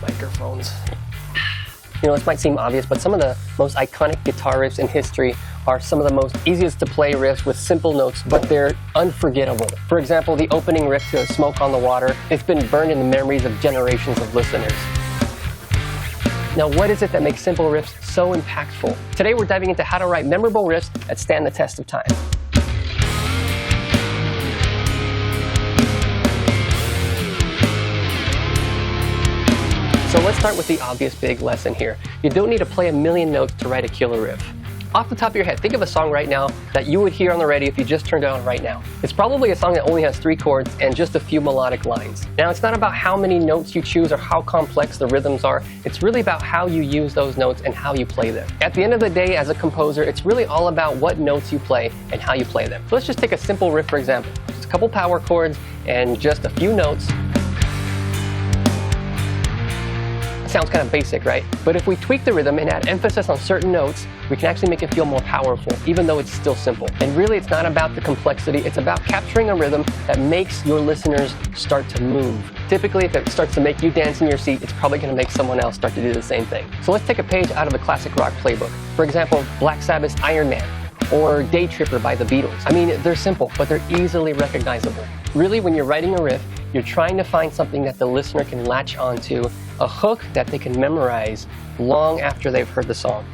Microphones. You know, this might seem obvious, but some of the most iconic guitar riffs in history are some of the most easiest to play riffs with simple notes, but they're unforgettable. For example, the opening riff to Smoke on the Water, it's been burned in the memories of generations of listeners. Now, what is it that makes simple riffs so impactful? Today, we're diving into how to write memorable riffs that stand the test of time. So let's start with the obvious big lesson here. You don't need to play a million notes to write a killer riff. Off the top of your head, think of a song right now that you would hear on the radio if you just turned it on right now. It's probably a song that only has 3 chords and just a few melodic lines. Now, it's not about how many notes you choose or how complex the rhythms are. It's really about how you use those notes and how you play them. At the end of the day, as a composer, it's really all about what notes you play and how you play them. So let's just take a simple riff, for example. Just a couple power chords and just a few notes. Sounds kind of basic, right? But if we tweak the rhythm and add emphasis on certain notes, we can actually make it feel more powerful, even though it's still simple. And really, it's not about the complexity, it's about capturing a rhythm that makes your listeners start to move. Typically, if it starts to make you dance in your seat, it's probably going to make someone else start to do the same thing. So let's take a page out of a classic rock playbook. For example, Black Sabbath's Iron Man, or Day Tripper by the Beatles. I mean, they're simple, but they're easily recognizable. Really, when you're writing a riff, you're trying to find something that the listener can latch onto, a hook that they can memorize long after they've heard the song.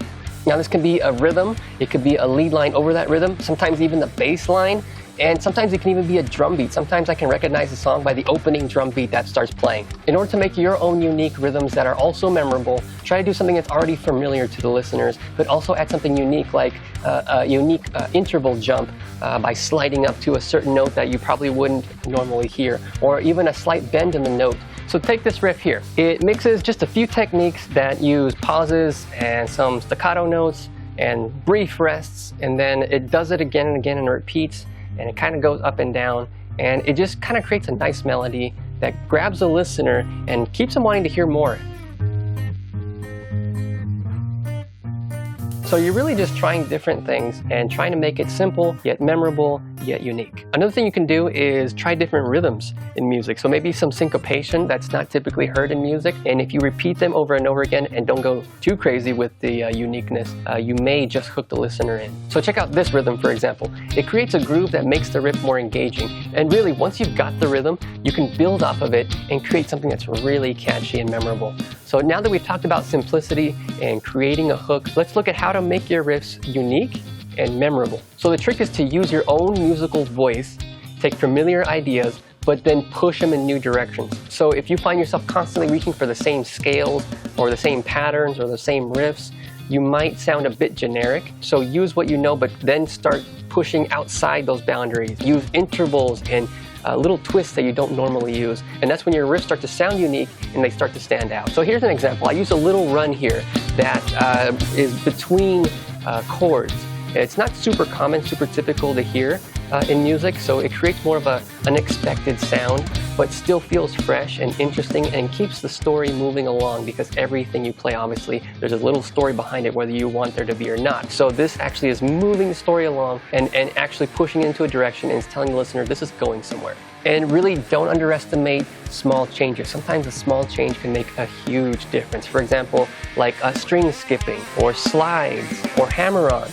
Now, this can be a rhythm, it could be a lead line over that rhythm, sometimes even the bass line, and sometimes it can even be a drum beat. Sometimes I can recognize the song by the opening drum beat that starts playing. In order to make your own unique rhythms that are also memorable, try to do something that's already familiar to the listeners, but also add something unique, like a unique interval jump by sliding up to a certain note that you probably wouldn't normally hear, or even a slight bend in the note. So take this riff here. It mixes just a few techniques that use pauses and some staccato notes and brief rests, and then it does it again and again and repeats, and it kind of goes up and down, and it just kind of creates a nice melody that grabs the listener and keeps them wanting to hear more. So you're really just trying different things and trying to make it simple, yet memorable, yet unique. Another thing you can do is try different rhythms in music. So maybe some syncopation that's not typically heard in music. And if you repeat them over and over again and don't go too crazy with the uniqueness, you may just hook the listener in. So check out this rhythm, for example. It creates a groove that makes the riff more engaging. And really, once you've got the rhythm, you can build off of it and create something that's really catchy and memorable. So now that we've talked about simplicity and creating a hook, let's look at how to make your riffs unique and memorable. So the trick is to use your own musical voice, take familiar ideas, but then push them in new directions. So if you find yourself constantly reaching for the same scales or the same patterns or the same riffs, you might sound a bit generic. So use what you know, but then start pushing outside those boundaries. Use intervals and little twists that you don't normally use. And that's when your riffs start to sound unique and they start to stand out. So here's an example. I use a little run here that is between chords. It's not super common, super typical to hear in music, so it creates more of an unexpected sound, but still feels fresh and interesting and keeps the story moving along, because everything you play, obviously, there's a little story behind it, whether you want there to be or not. So this actually is moving the story along and actually pushing it into a direction and is telling the listener this is going somewhere. And really don't underestimate small changes. Sometimes a small change can make a huge difference. For example, like a string skipping or slides or hammer-on.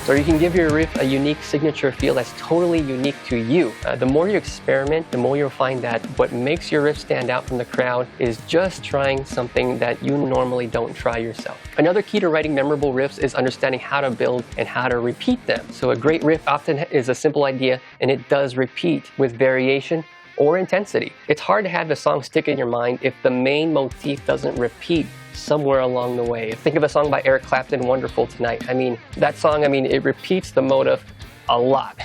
Or you can give your riff a unique signature feel that's totally unique to you. The more you experiment, the more you'll find that what makes your riff stand out from the crowd is just trying something that you normally don't try yourself. Another key to writing memorable riffs is understanding how to build and how to repeat them. So a great riff often is a simple idea, and it does repeat with variation or intensity. It's hard to have a song stick in your mind if the main motif doesn't repeat somewhere along the way. Think of a song by Eric Clapton, Wonderful Tonight. I mean, that song, it repeats the motif a lot.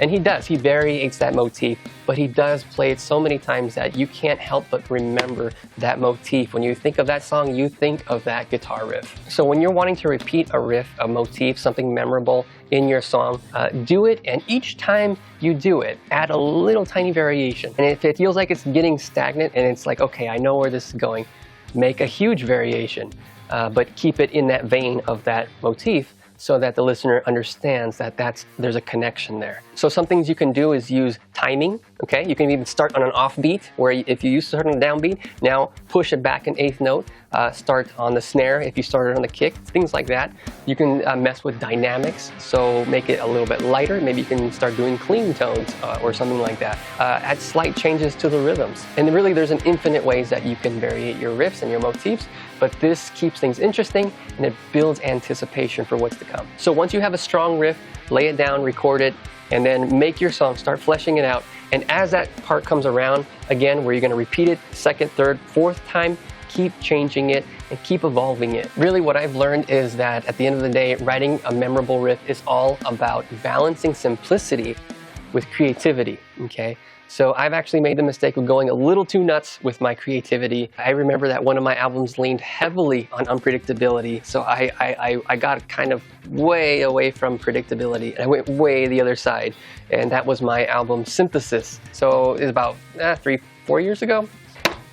And he varies that motif, but he does play it so many times that you can't help but remember that motif. When you think of that song, you think of that guitar riff. So when you're wanting to repeat a riff, a motif, something memorable in your song, do it, and each time you do it, add a little tiny variation. And if it feels like it's getting stagnant and it's like, okay, I know where this is going, make a huge variation, but keep it in that vein of that motif so that the listener understands that there's a connection there. So some things you can do is use timing, okay? You can even start on an off beat, where if you used to start on a downbeat, now push it back an eighth note, start on the snare if you started on the kick, things like that. You can mess with dynamics, so make it a little bit lighter. Maybe you can start doing clean tones or something like that. Add slight changes to the rhythms. And really there's an infinite ways that you can variate your riffs and your motifs, but this keeps things interesting and it builds anticipation for what's to come. So once you have a strong riff, lay it down, record it, and then make your song, start fleshing it out. And as that part comes around, again, where you're gonna repeat it second, third, fourth time, keep changing it and keep evolving it. Really what I've learned is that at the end of the day, writing a memorable riff is all about balancing simplicity with creativity, okay? So I've actually made the mistake of going a little too nuts with my creativity. I remember that one of my albums leaned heavily on unpredictability, so I got kind of way away from predictability, and I went way the other side, and that was my album Synthesis. So it was about 3-4 years ago?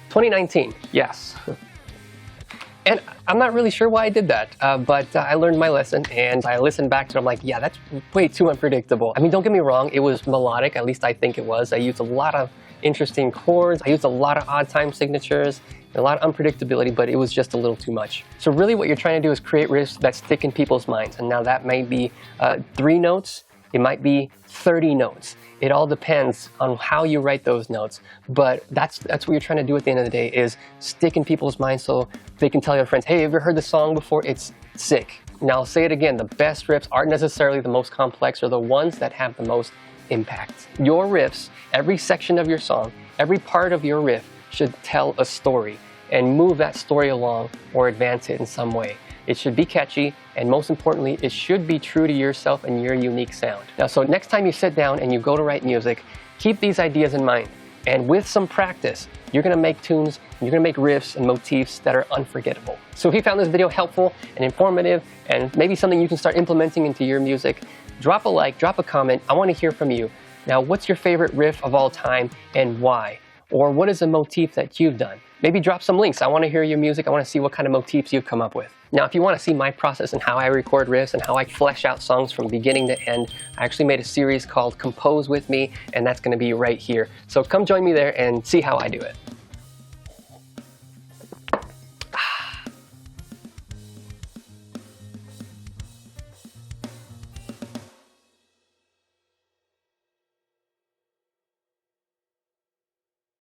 2019, yes. And I'm not really sure why I did that, but I learned my lesson and I listened back to it. I'm like, yeah, that's way too unpredictable. I mean, don't get me wrong, it was melodic, at least I think it was. I used a lot of interesting chords, I used a lot of odd time signatures, a lot of unpredictability, but it was just a little too much. So really what you're trying to do is create riffs that stick in people's minds. And now that might be 3 notes, it might be 30 notes. It all depends on how you write those notes, but that's what you're trying to do at the end of the day, is stick in people's minds so they can tell their friends, hey, have you heard the song before? It's sick. Now I'll say it again, the best riffs aren't necessarily the most complex or the ones that have the most impact. Your riffs, every section of your song, every part of your riff should tell a story and move that story along or advance it in some way. It should be catchy, and most importantly, it should be true to yourself and your unique sound. Now, so next time you sit down and you go to write music, keep these ideas in mind. And with some practice, you're gonna make tunes, you're gonna make riffs and motifs that are unforgettable. So if you found this video helpful and informative, and maybe something you can start implementing into your music, drop a like, drop a comment. I wanna hear from you. Now, what's your favorite riff of all time and why? Or what is a motif that you've done? Maybe drop some links. I want to hear your music. I want to see what kind of motifs you've come up with. Now, if you want to see my process and how I record riffs and how I flesh out songs from beginning to end, I actually made a series called Compose With Me, and that's going to be right here. So come join me there and see how I do it.